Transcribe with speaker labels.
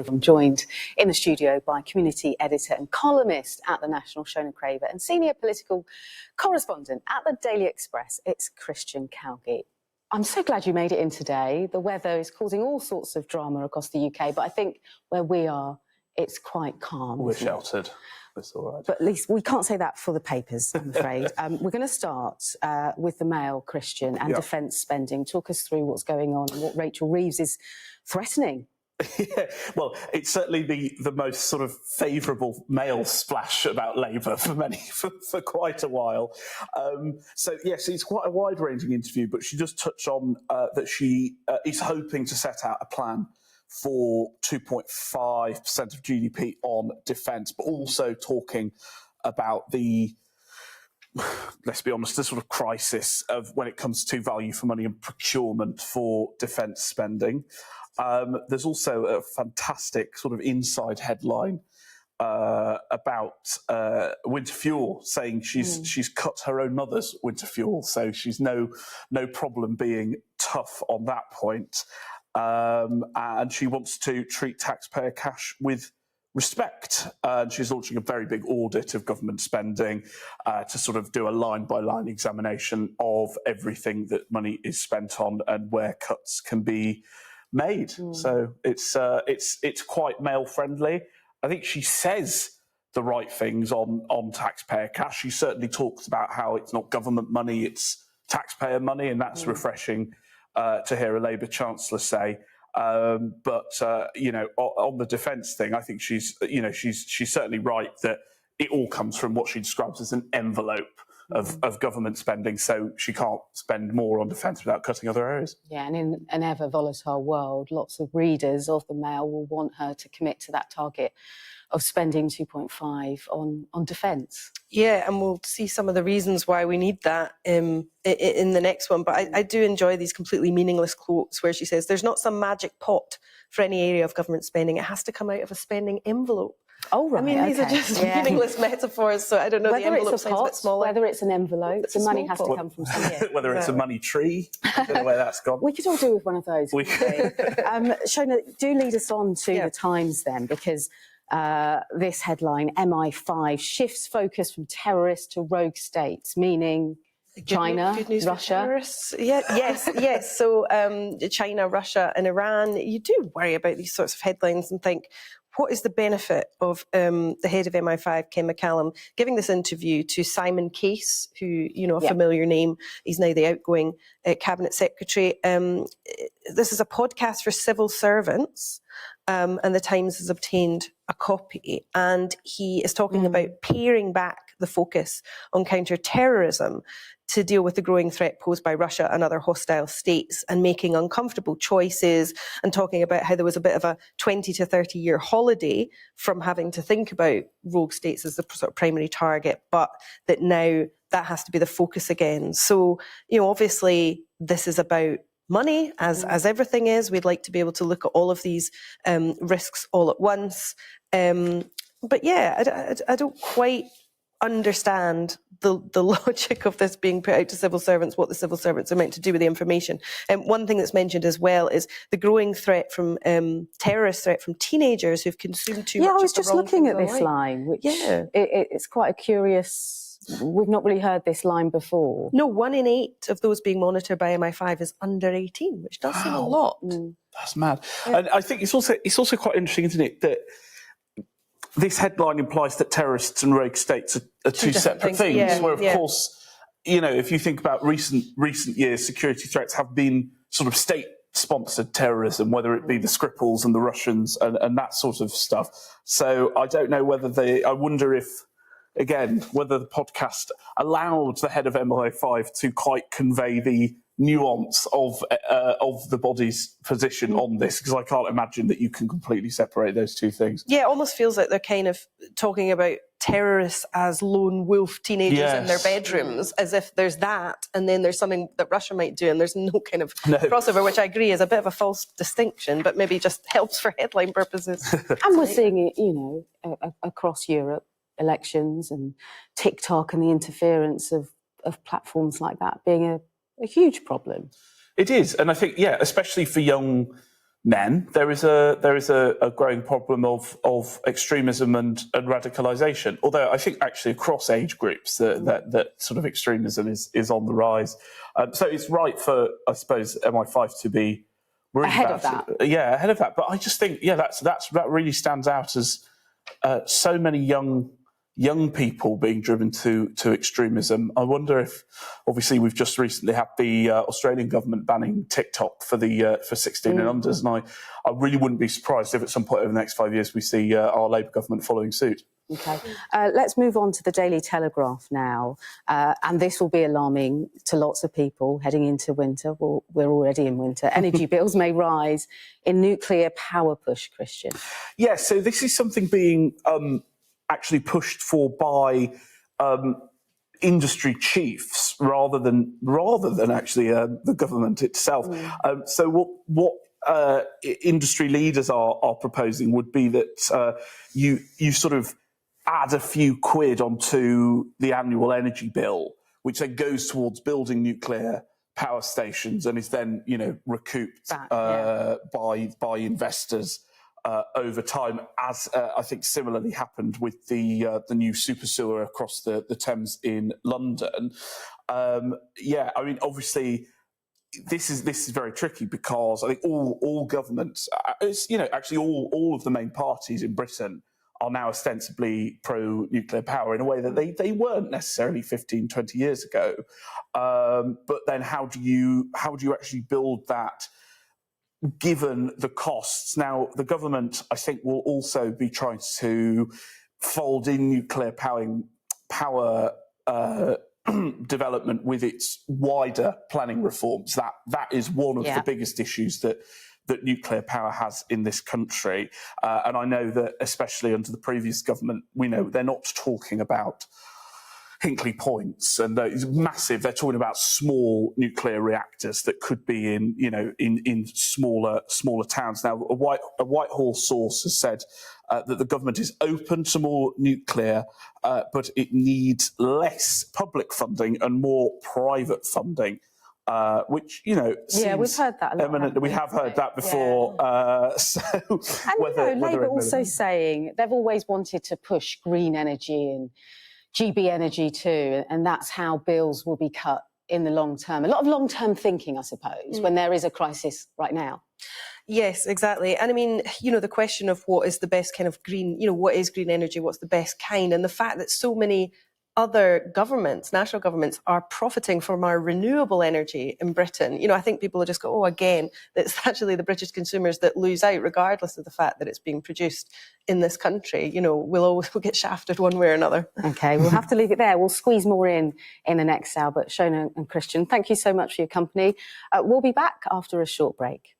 Speaker 1: I'm joined in the studio by community editor and columnist at The National, Shona Craver, and senior political correspondent at the Daily Express, it's Christian Calgie. I'm so glad you made it in today. The weather is causing all sorts of drama across the UK, but I think where we are, it's quite calm.
Speaker 2: We're sheltered. It's all right.
Speaker 1: But at least we can't say that for the papers, I'm afraid. We're going to start with the Mail, Christian, and defence spending. Talk us through what's going on and what Rachel Reeves is threatening.
Speaker 2: Yeah, well, it's certainly the most sort of favourable Mail splash about Labour for quite a while. So yes, it's quite a wide-ranging interview, but she does touch on that she is hoping to set out a plan for 2.5% of GDP on defence, but also talking about the, let's be honest, the sort of crisis of when it comes to value for money and procurement for defence spending. There's also a fantastic sort of inside headline about winter fuel, saying she's cut her own mother's winter fuel, so she's no problem being tough on that point. And she wants to treat taxpayer cash with respect. And she's launching a very big audit of government spending to sort of do a line-by-line examination of everything that money is spent on and where cuts can be made. So it's quite Mail-friendly. I think she says the right things on taxpayer cash. She certainly talks about how it's not government money, it's taxpayer money, and that's refreshing to hear a Labour Chancellor say. But you know, on the defence thing, I think she's certainly right that it all comes from what she describes as an envelope of government spending, so she can't spend more on defence without cutting other areas.
Speaker 1: Yeah, and in an ever volatile world, lots of readers of the Mail will want her to commit to that target of spending 2.5 on defence.
Speaker 3: Yeah, and we'll see some of the reasons why we need that in the next one. But I do enjoy these completely meaningless quotes where she says, there's not some magic pot for any area of government spending. It has to come out of a spending envelope.
Speaker 1: Oh, right.
Speaker 3: I mean, these are just meaningless metaphors, so I don't know,
Speaker 1: whether
Speaker 3: the envelope
Speaker 1: it's a
Speaker 3: sounds
Speaker 1: pot,
Speaker 3: a bit smaller.
Speaker 1: whether it's an envelope, the money has to come from somewhere.
Speaker 2: Whether it's a money tree, I don't know where that's gone.
Speaker 1: We could all do with one of those. Shona, do lead us on to the Times then, because this headline, MI5 shifts focus from terrorists to rogue states, meaning China,
Speaker 3: good news
Speaker 1: Russia.
Speaker 3: Yes. So China, Russia and Iran, you do worry about these sorts of headlines and think, what is the benefit of the head of MI5, Ken McCallum, giving this interview to Simon Case, who, you know, a familiar name, he's now the outgoing Cabinet Secretary. This is a podcast for civil servants, and the Times has obtained a copy, and he is talking about paring back the focus on counter-terrorism to deal with the growing threat posed by Russia and other hostile states, and making uncomfortable choices, and talking about how there was a bit of a 20 to 30 year holiday from having to think about rogue states as the sort of primary target, but that now that has to be the focus again. So, you know, obviously this is about money, as everything is. We'd like to be able to look at all of these risks all at once. But yeah, I don't quite understand the logic of this being put out to civil servants, what the civil servants are meant to do with the information. One thing that's mentioned as well is the growing threat from terrorist threat from teenagers who've consumed too much.
Speaker 1: Yeah, I was
Speaker 3: of the
Speaker 1: just
Speaker 3: wrong
Speaker 1: looking
Speaker 3: things
Speaker 1: at this
Speaker 3: online.
Speaker 1: line, which it's quite a curious. We've not really heard this line before.
Speaker 3: No, 1 in 8 of those being monitored by MI5 is under 18, which does seem a lot.
Speaker 2: That's mad. Yeah. And I think it's also quite interesting, isn't it, that this headline implies that terrorists and rogue states are two separate things. Where, of course, you know, if you think about recent years, security threats have been sort of state-sponsored terrorism, whether it be the Skripals and the Russians and that sort of stuff. So I don't know whether I wonder if, again, whether the podcast allowed the head of MI5 to quite convey the nuance of the body's position on this, because I can't imagine that you can completely separate those two things.
Speaker 3: Yeah, it almost feels like they're kind of talking about terrorists as lone wolf teenagers in their bedrooms, as if there's that, and then there's something that Russia might do, and there's no kind of crossover, which I agree is a bit of a false distinction, but maybe just helps for headline purposes.
Speaker 1: And we're seeing it, you know, across Europe, elections and TikTok and the interference of platforms like that being a huge problem.
Speaker 2: It is, and I think, especially for young men, there is a growing problem of extremism and radicalisation. Although I think actually across age groups that sort of extremism is on the rise. So it's right for, I suppose, MI5 to be worried
Speaker 1: ahead
Speaker 2: about
Speaker 1: of that.
Speaker 2: Yeah, ahead of that. But I just think, that really stands out as so many young people being driven to extremism. I wonder if, obviously, we've just recently had the Australian government banning TikTok for 16 and unders, and I really wouldn't be surprised if at some point over the next 5 years we see our Labour government following suit.
Speaker 1: Okay, let's move on to the Daily Telegraph now, and this will be alarming to lots of people heading into winter. Well, we're already in winter. Energy bills may rise in nuclear power push, Christian.
Speaker 2: Yeah, so this is something being actually pushed for by industry chiefs rather than actually the government itself. So what industry leaders are proposing would be that you sort of add a few quid onto the annual energy bill, which then goes towards building nuclear power stations and is then, recouped by investors over time, as I think similarly happened with the new super sewer across the Thames in London. Obviously, this is very tricky because I think all governments, actually all of the main parties in Britain are now ostensibly pro-nuclear power in a way that they weren't necessarily 15, 20 years ago. But then how do you actually build that given the costs? Now, the government, I think, will also be trying to fold in nuclear power development with its wider planning reforms. That is one of the biggest issues that nuclear power has in this country. And I know that, especially under the previous government, we know they're not talking about Hinkley Points and it's massive. They're talking about small nuclear reactors that could be in smaller towns. Now, a Whitehall source has said that the government is open to more nuclear, but it needs less public funding and more private funding. Which we've
Speaker 1: heard that a lot.
Speaker 2: Eminent. We have heard that before.
Speaker 1: Labour also saying they've always wanted to push green energy and GB energy too, and that's how bills will be cut in the long term. A lot of long-term thinking, I suppose, when there is a crisis right now.
Speaker 3: Yes, exactly. And I mean, the question of what is the best kind of green, what is green energy, what's the best kind, and the fact that so many other governments, national governments, are profiting from our renewable energy in Britain. I think people will just go, again, it's actually the British consumers that lose out, regardless of the fact that it's being produced in this country. We'll get shafted one way or another.
Speaker 1: Okay, we'll have to leave it there. We'll squeeze more in the next hour. But Shona and Christian, thank you so much for your company. We'll be back after a short break.